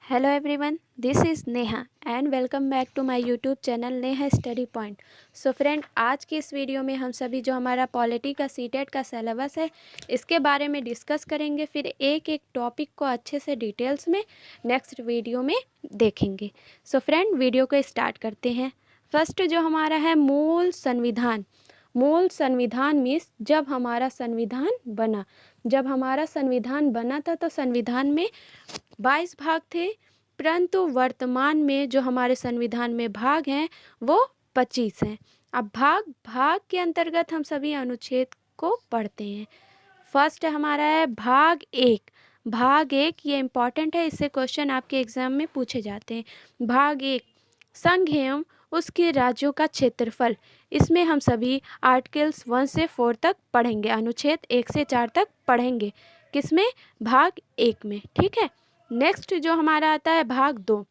Hello everyone, this is Neha and welcome back to my YouTube channel Neha study point. So friend, आज की इस video में हम सभी जो हमारा पॉलिटी का सीटेट का सिलेबस है इसके बारे में डिस्कस करेंगे। फिर एक एक टॉपिक को अच्छे से डिटेल्स में नेक्स्ट वीडियो में देखेंगे। सो फ्रेंड, वीडियो को स्टार्ट करते हैं। फर्स्ट जो हमारा है मूल संविधान। मूल संविधान मीन्स जब हमारा संविधान बना था तो संविधान में 22 भाग थे, परंतु वर्तमान में जो हमारे संविधान में भाग हैं वो 25 हैं। अब भाग के अंतर्गत हम सभी अनुच्छेद को पढ़ते हैं। फर्स्ट हमारा है भाग एक। भाग एक ये इम्पॉर्टेंट है, इससे क्वेश्चन आपके एग्जाम में पूछे जाते हैं। भाग एक, संघ एवं उसके राज्यों का क्षेत्रफल। इसमें हम सभी आर्टिकल्स 1 से 4 तक पढ़ेंगे, अनुच्छेद 1 से 4 तक पढ़ेंगे। किसमें? भाग एक में, ठीक है। नेक्स्ट जो हमारा आता है भाग दो।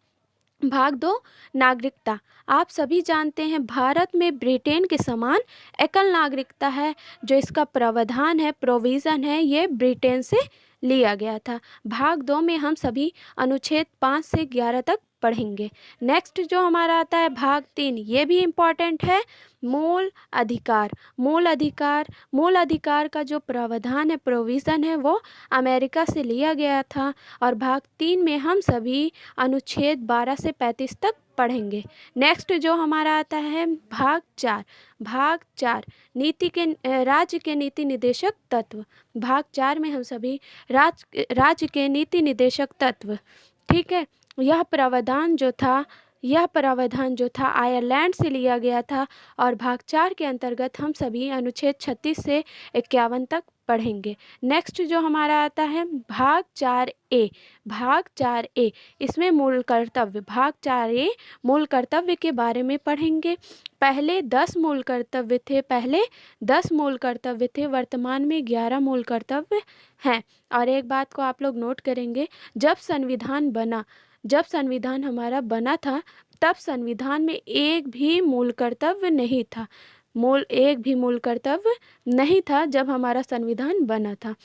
भाग दो, नागरिकता। आप सभी जानते हैं भारत में ब्रिटेन के समान एकल नागरिकता है। जो इसका प्रावधान है, प्रोविज़न है, ये ब्रिटेन से लिया गया था। भाग दो में हम सभी अनुच्छेद 5 से 11 तक पढ़ेंगे। नेक्स्ट जो हमारा आता है भाग तीन, ये भी इम्पॉर्टेंट है, मूल अधिकार। मूल अधिकार का जो प्रावधान है, प्रोविज़न है, वो अमेरिका से लिया गया था। और भाग तीन में हम सभी अनुच्छेद 12 से 35 तक पढ़ेंगे। नेक्स्ट जो हमारा आता है भाग चार। राज्य के नीति निदेशक तत्व। भाग चार में हम सभी राज्य के नीति निदेशक तत्व, ठीक है, यह प्रावधान जो था आयरलैंड से लिया गया था। और भाग चार के अंतर्गत हम सभी अनुच्छेद 36 से 51 तक पढ़ेंगे। नेक्स्ट जो हमारा आता है भाग 4A। इसमें मूल कर्तव्य, भाग 4A मूल कर्तव्य के बारे में पढ़ेंगे। पहले 10 मूल कर्तव्य थे, वर्तमान में 11 मूल कर्तव्य हैं। और एक बात को आप लोग नोट करेंगे, जब संविधान हमारा बना था तब संविधान में एक भी मूल कर्तव्य नहीं था जब हमारा संविधान बना था,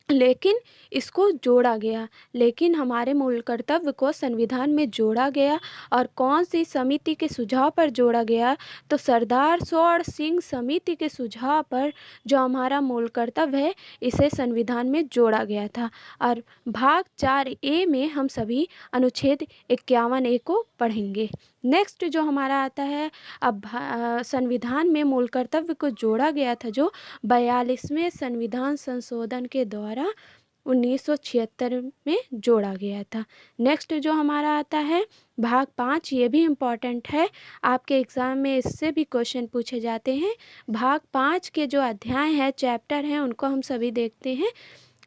लेकिन इसको जोड़ा गया। लेकिन हमारे मूल कर्तव्य को संविधान में जोड़ा गया। और कौन सी समिति के सुझाव पर जोड़ा गया? तो सरदार स्वर्ण सिंह समिति के सुझाव पर जो हमारा मूल कर्तव्य है इसे संविधान में जोड़ा गया था। और भाग 4A में हम सभी अनुच्छेद 51A को पढ़ेंगे। नेक्स्ट जो हमारा आता है, अब संविधान में मूल कर्तव्य को जोड़ा गया था जो 42वें संविधान संशोधन के द्वारा 1976 में जोड़ा गया था। नेक्स्ट जो हमारा आता है भाग 5, ये भी इम्पॉर्टेंट है, आपके एग्ज़ाम में इससे भी क्वेश्चन पूछे जाते हैं। भाग 5 के जो अध्याय हैं, चैप्टर हैं, उनको हम सभी देखते हैं।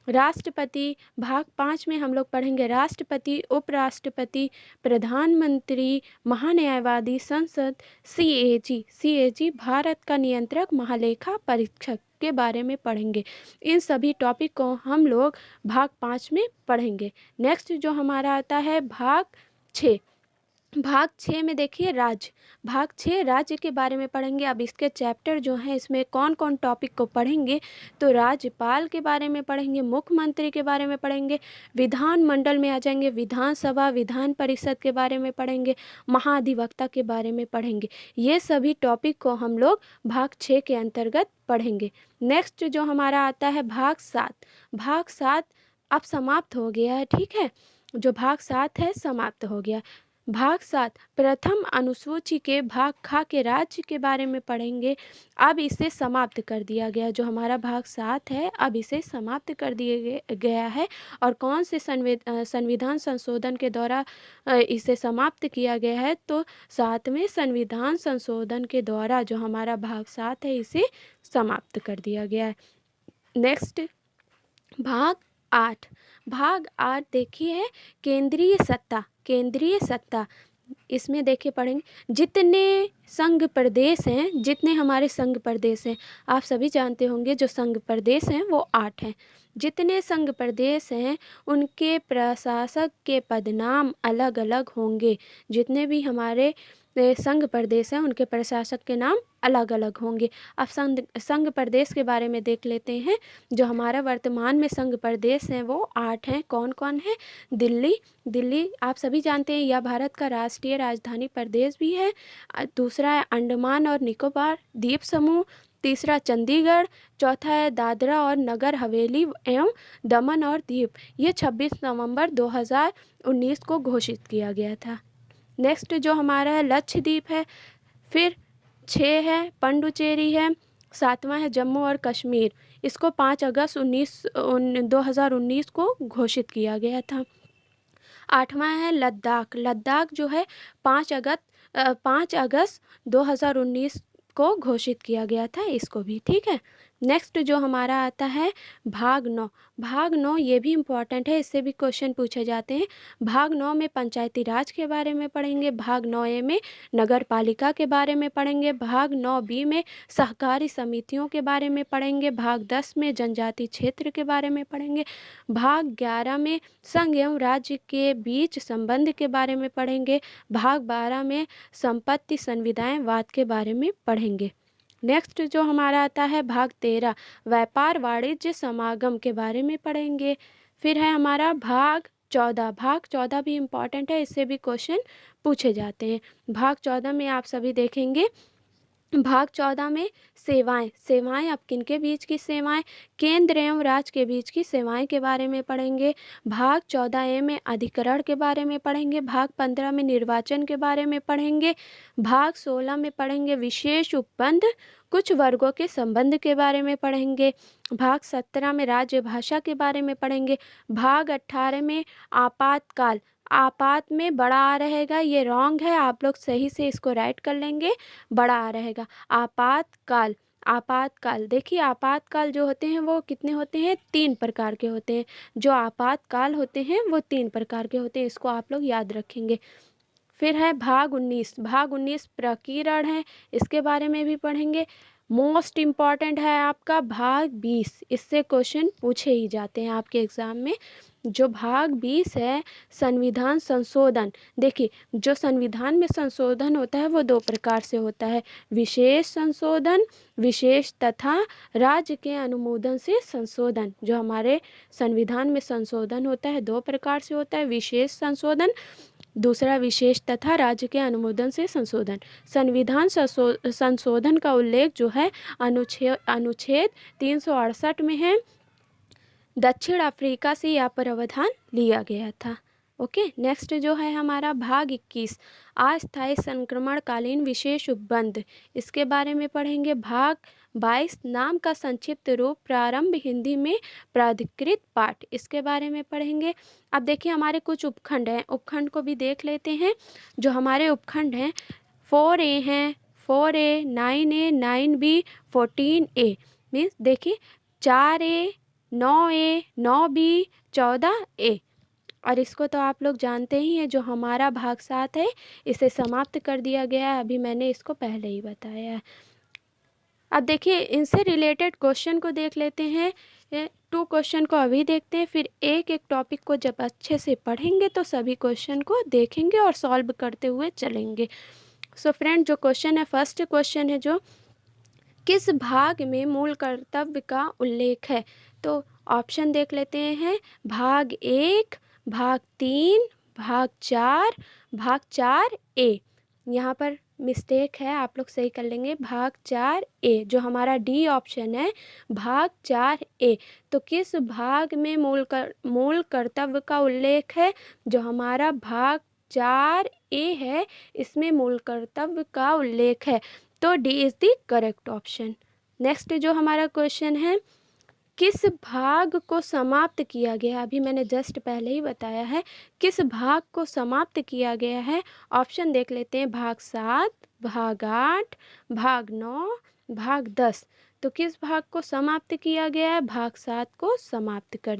राष्ट्रपति, भाग 5 में हम लोग पढ़ेंगे राष्ट्रपति, उपराष्ट्रपति, प्रधानमंत्री, महान्यायवादी, संसद, CAG भारत का नियंत्रक, महालेखा परीक्षक के बारे में पढ़ेंगे। इन सभी टॉपिक को हम लोग भाग 5 में पढ़ेंगे। नेक्स्ट जो हमारा आता है भाग 6। भाग 6 में देखिए भाग 6 राज्य के बारे में पढ़ेंगे। अब इसके चैप्टर जो हैं, इसमें कौन कौन टॉपिक को पढ़ेंगे? तो राज्यपाल के बारे में पढ़ेंगे, मुख्यमंत्री के बारे में पढ़ेंगे, विधानमंडल में आ जाएंगे, विधानसभा, विधान परिषद के बारे में पढ़ेंगे, महाधिवक्ता के बारे में पढ़ेंगे। ये सभी टॉपिक को हम लोग भाग 6 के अंतर्गत पढ़ेंगे। नेक्स्ट जो हमारा आता है भाग 7 अब समाप्त हो गया है, ठीक है, जो भाग 7 है समाप्त हो गया। भाग 7 प्रथम अनुसूची के भाग खा के राज्य के बारे में पढ़ेंगे। अब इसे समाप्त कर दिया गया, जो हमारा भाग 7 है अब इसे समाप्त कर दिया गया है। और कौन से संविधान संशोधन के द्वारा इसे समाप्त किया गया है? तो 7वें संविधान संशोधन के द्वारा जो हमारा भाग 7 है इसे समाप्त कर दिया गया है। नेक्स्ट भाग 8 देखिए केंद्रीय सत्ता। इसमें देखिए पढ़ेंगे जितने हमारे संघ प्रदेश हैं, आप सभी जानते होंगे जो संघ प्रदेश हैं वो 8 हैं। जितने संघ प्रदेश हैं उनके प्रशासक के पदनाम अलग अलग होंगे। जितने भी हमारे संघ प्रदेश हैं उनके प्रशासक के नाम अलग अलग होंगे। अब संघ प्रदेश के बारे में देख लेते हैं। जो हमारा वर्तमान में संघ प्रदेश हैं वो 8 हैं। कौन कौन है? दिल्ली आप सभी जानते हैं, यह भारत का राष्ट्रीय राजधानी प्रदेश भी है। दूसरा है अंडमान और निकोबार द्वीप समूह। तीसरा चंडीगढ़। चौथा है दादरा और नगर हवेली एवं दमन और दीव। ये 26 नवंबर 2019 को घोषित किया गया था। नेक्स्ट जो हमारा है लक्षद्वीप है। फिर 6 है पंडुचेरी है। 7वां है जम्मू और कश्मीर। इसको 5 अगस्त 2019 को घोषित किया गया था। 8वां है लद्दाख जो है 5 अगस्त 2019 को घोषित किया गया था, इसको भी। ठीक है। नेक्स्ट जो हमारा आता है भाग 9 ये भी इम्पॉर्टेंट है, इससे भी क्वेश्चन पूछे जाते हैं। भाग 9 में पंचायती राज के बारे में पढ़ेंगे। भाग 9A में नगर पालिका के बारे में पढ़ेंगे। भाग 9B में सहकारी समितियों के बारे में पढ़ेंगे। भाग 10 में जनजाति क्षेत्र के बारे में पढ़ेंगे। भाग 11 में संघ एवं राज्य के बीच संबंध के बारे में पढ़ेंगे। भाग 12 में संपत्ति संविदाएं वाद के बारे में पढ़ेंगे। नेक्स्ट जो हमारा आता है भाग 13 व्यापार वाणिज्य समागम के बारे में पढ़ेंगे। फिर है हमारा भाग 14 भी इम्पॉर्टेंट है, इससे भी क्वेश्चन पूछे जाते हैं। भाग 14 में आप सभी देखेंगे, भाग 14 में सेवाएं अब किनके बीच की सेवाएं? केंद्र एवं राज्य के बीच की सेवाएं के बारे में पढ़ेंगे। भाग 14A में अधिकरण के बारे में पढ़ेंगे। भाग 15 में निर्वाचन के बारे में पढ़ेंगे। भाग 16 में पढ़ेंगे विशेष उपबंध कुछ वर्गों के संबंध के बारे में पढ़ेंगे। भाग 17 में राज्य भाषा के बारे में पढ़ेंगे। भाग 18 में आपातकाल, आपात में बड़ा आ रहेगा, ये रॉन्ग है, आप लोग सही से इसको राइट कर लेंगे, बड़ा आ रहेगा। आपातकाल देखिए, आपातकाल जो होते हैं वो कितने होते हैं? 3 प्रकार के होते हैं। जो आपातकाल होते हैं वो 3 प्रकार के होते हैं, इसको आप लोग याद रखेंगे। फिर है भाग 19 प्रकीर्ण है, इसके बारे में भी पढ़ेंगे। मोस्ट इम्पॉर्टेंट है आपका भाग 20, इससे क्वेश्चन पूछे ही जाते हैं आपके एग्जाम में। जो भाग 20 है संविधान संशोधन। देखिए, जो संविधान में संशोधन होता है वो 2 प्रकार से होता है, विशेष संशोधन, विशेष तथा राज्य के अनुमोदन से संशोधन। जो हमारे संविधान में संशोधन होता है 2 प्रकार से होता है, विशेष संशोधन, दूसरा विशेष तथा राज्य के अनुमोदन से संशोधन। संविधान संशोधन का उल्लेख जो है अनुच्छेद 368 में है। दक्षिण अफ्रीका से यह प्रावधान लिया गया था। ओके। नेक्स्ट जो है हमारा भाग 21 अस्थायी संक्रमणकालीन विशेष उपबंध, इसके बारे में पढ़ेंगे। भाग 22 नाम का संक्षिप्त रूप प्रारंभ हिंदी में प्राधिकृत पाठ, इसके बारे में पढ़ेंगे। अब देखिए हमारे कुछ उपखंड हैं, उपखंड को भी देख लेते हैं। जो हमारे उपखंड हैं 4A हैं, 4A, 9A, 9B, 14A, means देखिए 4A, 9A, 9B, 14A। और इसको तो आप लोग जानते ही हैं, जो हमारा भाग 7 है इसे समाप्त कर दिया गया है, अभी मैंने इसको पहले ही बताया है। अब देखिए इनसे रिलेटेड क्वेश्चन को देख लेते हैं। 2 क्वेश्चन को अभी देखते हैं, फिर एक टॉपिक को जब अच्छे से पढ़ेंगे तो सभी क्वेश्चन को देखेंगे और सॉल्व करते हुए चलेंगे। सो फ्रेंड, जो क्वेश्चन है, फर्स्ट क्वेश्चन है जो किस भाग में मूल कर्तव्य का उल्लेख है? तो ऑप्शन देख लेते हैं, भाग 1, भाग 3, भाग 4, भाग 4A। यहाँ पर मिस्टेक है, आप लोग सही कर लेंगे, भाग 4A। जो हमारा डी ऑप्शन है भाग 4A। तो किस भाग में मूल कर्तव्य का उल्लेख है? जो हमारा भाग 4A है इसमें मूल कर्तव्य का उल्लेख है, तो D is the correct option. Next जो हमारा क्वेश्चन है, किस भाग को समाप्त किया गया? अभी मैंने जस्ट पहले ही बताया है किस भाग को समाप्त किया गया है। ऑप्शन देख लेते हैं, भाग 7, भाग 8, भाग 9, भाग 10। तो किस भाग को समाप्त किया गया है? भाग 7 को समाप्त कर